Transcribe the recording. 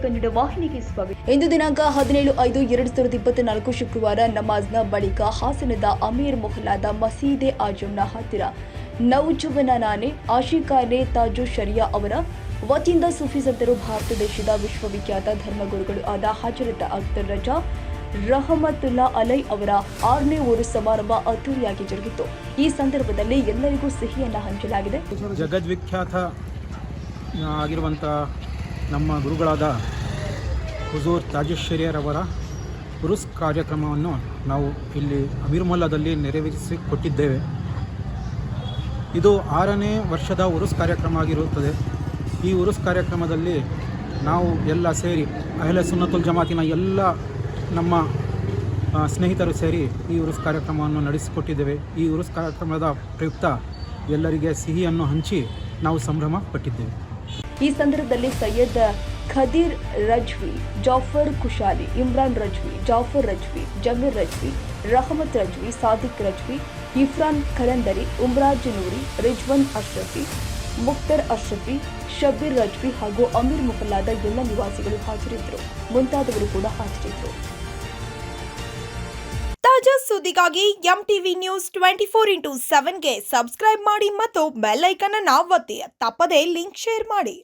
ಕನ್ನಡ ವಾಹಿನಿಗೆ ಸ್ವಾಗತ. ಇಂದು ದಿನಾಂಕ 17/5/2024 ಶುಕ್ರವಾರ ನಮಾಜ್ನ ಬಳಿಕ ಹಾಸನದ ಅಮೀರ್ ಮೊಹಲ್ಲಾದ ಮಸೀದೆ ಆಜಂನ ಹತ್ತಿರ ನೌಜವಾನನೇ ಆಶಿಕಾನೆ ತಾಜು ಶರಿಯಾ ಅವರ ವತಿಯಿಂದ ಸೂಫಿ ಸಂತರು ಭಾರತ ದೇಶದ ವಿಶ್ವವಿಖ್ಯಾತ ಧರ್ಮಗುರುಗಳು ಆದ ಹಜರತ್ ಅಖ್ತರ್ ರಜಾ ರಹಮತುಲ್ಲಾ ಅಲೈ ಅವರ 6ನೇ ಊರು ಸಮಾರಂಭ ಅದ್ದೂರಿಯಾಗಿ ಜರುಗಿತು. ಈ ಸಂದರ್ಭದಲ್ಲಿ ಎಲ್ಲರಿಗೂ ಸಿಹಿಯನ್ನು ಹಂಚಲಾಗಿದೆ. ಜಗದ್ವಿಖ್ಯಾತ ಆಗಿರುವಂಥ ನಮ್ಮ ಗುರುಗಳಾದ ಹುಜೂರ್ ತಾಜುಶ್ಶರಿಯರವರ ಉರುಸ್ ಕಾರ್ಯಕ್ರಮವನ್ನು ನಾವು ಇಲ್ಲಿ ಅಮೀರ್ ಮೊಹಲ್ಲಾದಲ್ಲಿ ನೆರವೇರಿಸಿಕೊಟ್ಟಿದ್ದೇವೆ. ಇದು 6ನೇ ವರ್ಷದ ಉರುಸ್ ಕಾರ್ಯಕ್ರಮ ಆಗಿರುತ್ತದೆ. ಈ ಉರುಸ್ ಕಾರ್ಯಕ್ರಮದಲ್ಲಿ ನಾವು ಎಲ್ಲ ಸೇರಿ ಅಹ್ಲೆ ಸುನ್ನತುಲ್ ಜಮಾತಿನ ಎಲ್ಲ ನಮ್ಮ ಸ್ನೇಹಿತರು ಸೇರಿ ಈ ಉರುಸ್ ಕಾರ್ಯಕ್ರಮವನ್ನು ನಡೆಸಿಕೊಟ್ಟಿದ್ದೇವೆ. ಈ ಉರುಸ್ ಕಾರ್ಯಕ್ರಮದ ಪ್ರಯುಕ್ತ ಎಲ್ಲರಿಗೆ ಸಿಹಿಯನ್ನು ಹಂಚಿ ನಾವು ಸಂಭ್ರಮ ಪಟ್ಟಿದ್ದೇವೆ. ಈ ಸಂದರ್ಭದಲ್ಲಿ ಸೈಯದ್ ಖದೀರ್ ರಜ್ವಿ, ಜಾಫರ್ ಕುಶಾಲಿ, ಇಮ್ರಾನ್ ರಜ್ವಿ, ಜಾಫರ್ ರಜ್ವಿ, ಜಮೀರ್ ರಜ್ವಿ, ರಹಮತ್ ರಜ್ವಿ, ಸಾದಿಕ್ ರಜ್ವಿ, ಇಫ್ರಾನ್ ಖಲಂದರಿ, ಉಮ್ರಾಜ್ ನೂರಿ, ರಿಜ್ವಾನ್ ಅಶ್ರಫಿ, ಮುಖ್ತರ್ ಅಶ್ರಫಿ, ಶಬೀರ್ ರಜ್ವಿ ಹಾಗೂ ಅಮೀರ್ ಮೊಹಲ್ಲಾದ ಎಲ್ಲ ನಿವಾಸಿಗಳು ಹಾಜರಿದ್ದರು. ಮುಂತಾದವರು ಕೂಡ ಹಾಜರಿದ್ದರು. ತಾಜಾ ಸುದ್ದಿಗಾಗಿ MTV ನ್ಯೂಸ್ 24/7ಗೆ ಸಬ್ಸ್ಕ್ರೈಬ್ ಮಾಡಿ ಮತ್ತು ಬೆಲ್ ಐಕಾನ್ ಅನ್ನು ಒತ್ತಿ. ತಪ್ಪದೇ ಲಿಂಕ್ ಶೇರ್ ಮಾಡಿ.